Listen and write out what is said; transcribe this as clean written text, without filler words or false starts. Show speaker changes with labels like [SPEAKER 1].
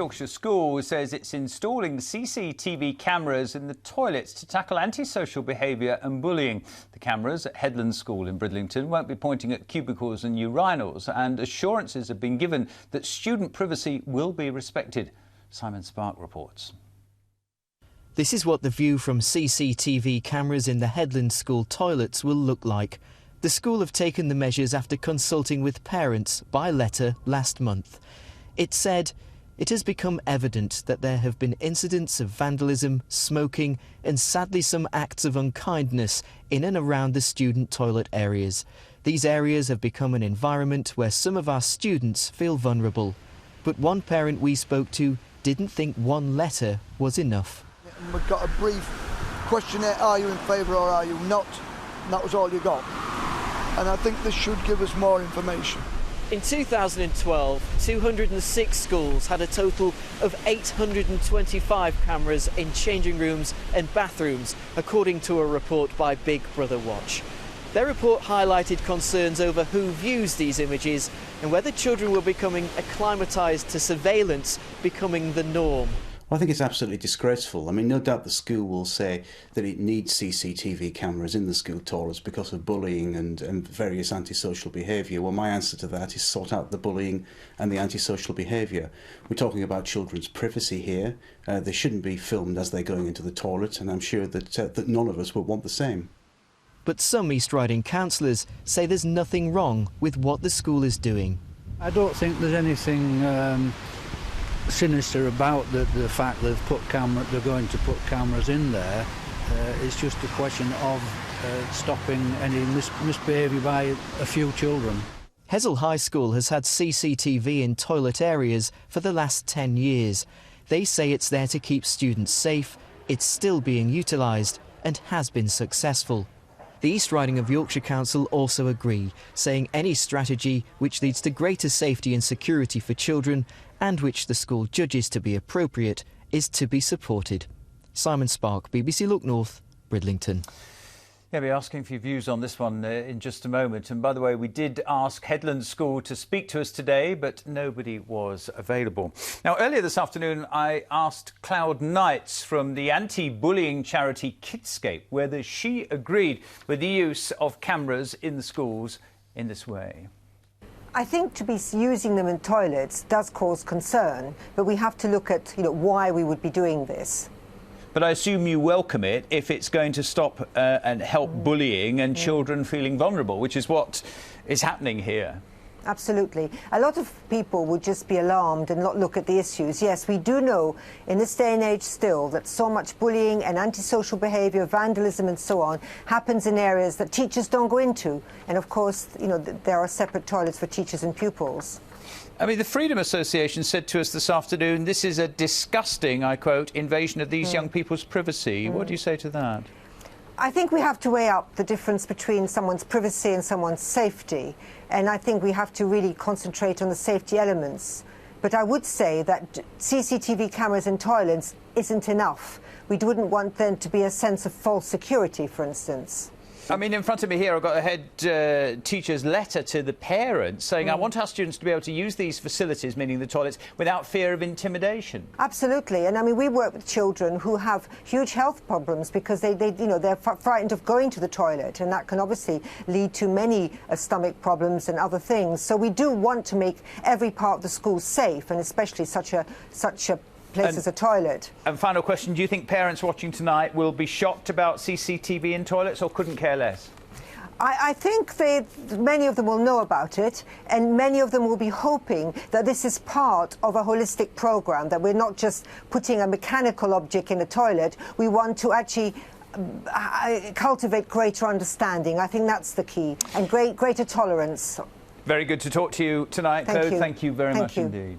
[SPEAKER 1] Yorkshire School says it's installing CCTV cameras in the toilets to tackle antisocial behaviour and bullying. The cameras at Headland School in Bridlington won't be pointing at cubicles and urinals, and assurances have been given that student privacy will be respected. Simon Spark reports.
[SPEAKER 2] This is what the view from CCTV cameras in the Headland School toilets will look like. The school have taken the measures after consulting with parents by letter last month. It said, "It has become evident that there have been incidents of vandalism, smoking and sadly some acts of unkindness in and around the student toilet areas. These areas have become an environment where some of our students feel vulnerable." But one parent we spoke to didn't think one letter was enough.
[SPEAKER 3] We've got a brief questionnaire, are you in favour or are you not? And that was all you got. And I think this should give us more information.
[SPEAKER 2] In 2012, 206 schools had a total of 825 cameras in changing rooms and bathrooms, according to a report by Big Brother Watch. Their report highlighted concerns over who views these images and whether children were becoming acclimatised to surveillance becoming the norm.
[SPEAKER 4] Well, I think it's absolutely disgraceful. I mean, no doubt the school will say that it needs CCTV cameras in the school toilets because of bullying and various antisocial behaviour. Well, my answer to that is sort out the bullying and the antisocial behaviour. We're talking about children's privacy here. They shouldn't be filmed as they're going into the toilet, and I'm sure that none of us would want the same.
[SPEAKER 2] But some East Riding councillors say there's nothing wrong with what the school is doing.
[SPEAKER 5] I don't think there's anything sinister about the fact they're going to put cameras in there. It's just a question of stopping any misbehaviour by a few children.
[SPEAKER 2] Hessle High School has had CCTV in toilet areas for the last 10 years. They say it's there to keep students safe, it's still being utilised and has been successful. The East Riding of Yorkshire Council also agree, saying any strategy which leads to greater safety and security for children and which the school judges to be appropriate is to be supported. Simon Spark, BBC Look North, Bridlington.
[SPEAKER 1] Yeah, we'll be asking for your views on this one in just a moment. And by the way, we did ask Headland School to speak to us today, but nobody was available. Now, earlier this afternoon, I asked Cloud Knights from the anti-bullying charity Kidscape whether she agreed with the use of cameras in the schools in this way.
[SPEAKER 6] I think to be using them in toilets does cause concern, but we have to look at, why we would be doing this.
[SPEAKER 1] But I assume you welcome it if it's going to stop and help bullying and children feeling vulnerable, which is what is happening here.
[SPEAKER 6] Absolutely. A lot of people would just be alarmed and not look at the issues. Yes, we do know in this day and age still that so much bullying and antisocial behaviour, vandalism and so on happens in areas that teachers don't go into. And of course, there are separate toilets for teachers and pupils.
[SPEAKER 1] I mean, the Freedom Association said to us this afternoon, this is a disgusting, I quote, invasion of these young people's privacy. What do you say to that?
[SPEAKER 6] I think we have to weigh up the difference between someone's privacy and someone's safety. And I think we have to really concentrate on the safety elements. But I would say that CCTV cameras in toilets isn't enough. We wouldn't want there to be a sense of false security, for instance.
[SPEAKER 1] I mean, in front of me here, I've got a head teacher's letter to the parents saying, I want our students to be able to use these facilities, meaning the toilets, without fear of intimidation.
[SPEAKER 6] Absolutely. And I mean, we work with children who have huge health problems because they're frightened of going to the toilet, and that can obviously lead to many stomach problems and other things. So we do want to make every part of the school safe, and especially such a place as a toilet. And
[SPEAKER 1] final question, do you think parents watching tonight will be shocked about CCTV in toilets or couldn't care less?
[SPEAKER 6] I think many of them will know about it, and many of them will be hoping that this is part of a holistic programme, that we're not just putting a mechanical object in a toilet. We want to actually cultivate greater understanding. I think that's the key, and greater tolerance.
[SPEAKER 1] Very good to talk to you tonight, Claude. Thank you very much indeed.